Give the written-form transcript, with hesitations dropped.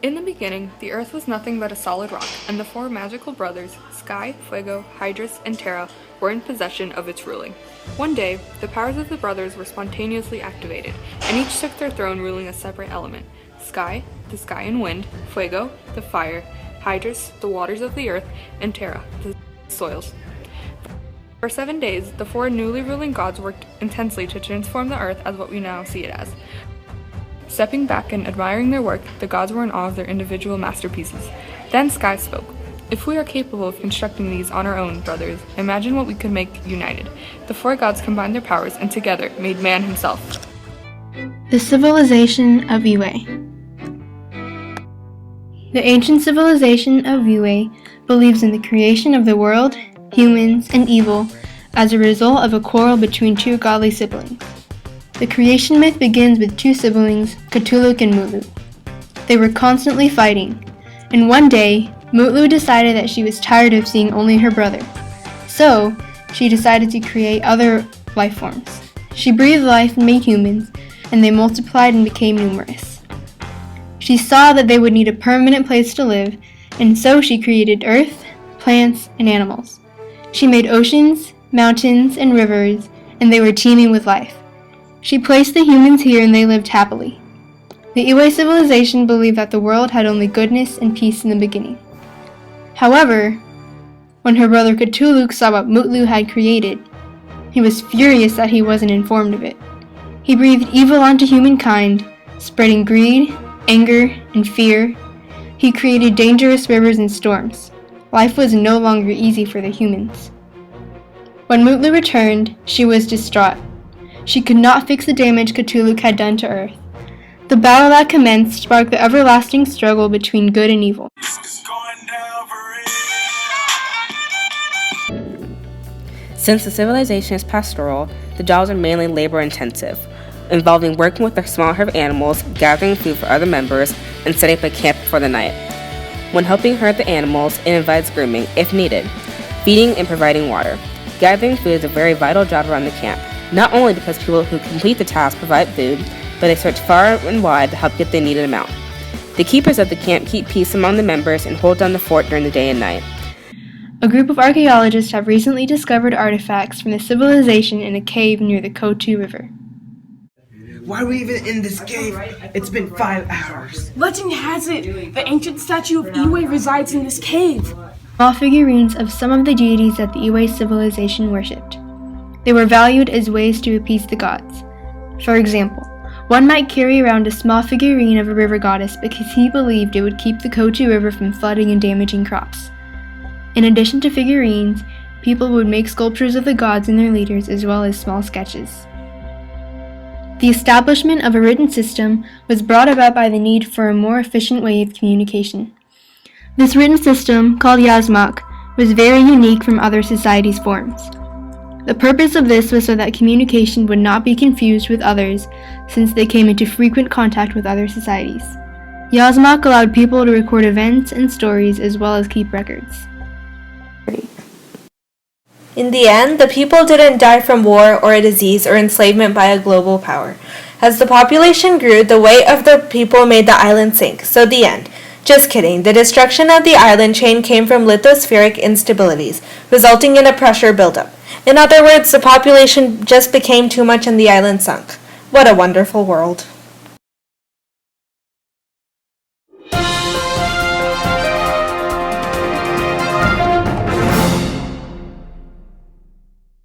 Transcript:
In the beginning, the earth was nothing but a solid rock, and the four magical brothers, Sky, Fuego, Hydrus, and Terra, were in possession of its ruling. One day, the powers of the brothers were spontaneously activated, and each took their throne ruling a separate element. Sky, the sky and wind; Fuego, the fire; Hydrus, the waters of the earth; and Terra, the soils. For 7 days, the four newly ruling gods worked intensely to transform the earth as what we now see it as. Stepping back and admiring their work, the gods were in awe of their individual masterpieces. Then Sky spoke. "If we are capable of constructing these on our own, brothers, imagine what we could make united." The four gods combined their powers and together made man himself. The civilization of Yue. The ancient civilization of Yue believes in the creation of the world, humans, and evil as a result of a quarrel between two godly siblings. The creation myth begins with two siblings, Cthulhu and Mutlu. They were constantly fighting, and one day, Mutlu decided that she was tired of seeing only her brother. So, she decided to create other life forms. She breathed life and made humans, and they multiplied and became numerous. She saw that they would need a permanent place to live, and so she created earth, plants, and animals. She made oceans, mountains, and rivers, and they were teeming with life. She placed the humans here and they lived happily. The Yue civilization believed that the world had only goodness and peace in the beginning. However, when her brother Cthulhu saw what Mutlu had created, he was furious that he wasn't informed of it. He breathed evil onto humankind, spreading greed, anger, and fear. He created dangerous rivers and storms. Life was no longer easy for the humans. When Mutlu returned, she was distraught. She could not fix the damage Cthulhu had done to Earth. The battle that commenced sparked the everlasting struggle between good and evil. Since the civilization is pastoral, the jobs are mainly labor-intensive, involving working with a small herd of animals, gathering food for other members, and setting up a camp for the night. When helping herd the animals, it invites grooming, if needed, feeding and providing water. Gathering food is a very vital job around the camp, not only because people who complete the task provide food, but they search far and wide to help get the needed amount. The keepers of the camp keep peace among the members and hold down the fort during the day and night. A group of archaeologists have recently discovered artifacts from the civilization in a cave near the Kotu River. Why are we even in this cave? It's been 5 hours. Legend has it, the ancient statue of Yue resides in this cave. Small figurines of some of the deities that the Yue civilization worshipped. They were valued as ways to appease the gods. For example, one might carry around a small figurine of a river goddess because he believed it would keep the Kotu River from flooding and damaging crops. In addition to figurines, people would make sculptures of the gods and their leaders as well as small sketches. The establishment of a written system was brought about by the need for a more efficient way of communication. This written system, called Yazmak, was very unique from other societies' forms. The purpose of this was so that communication would not be confused with others since they came into frequent contact with other societies. Yazmak allowed people to record events and stories as well as keep records. In the end, the people didn't die from war or a disease or enslavement by a global power. As the population grew, the weight of the people made the island sink. So the end. Just kidding. The destruction of the island chain came from lithospheric instabilities, resulting in a pressure buildup. In other words, the population just became too much and the island sunk. What a wonderful world.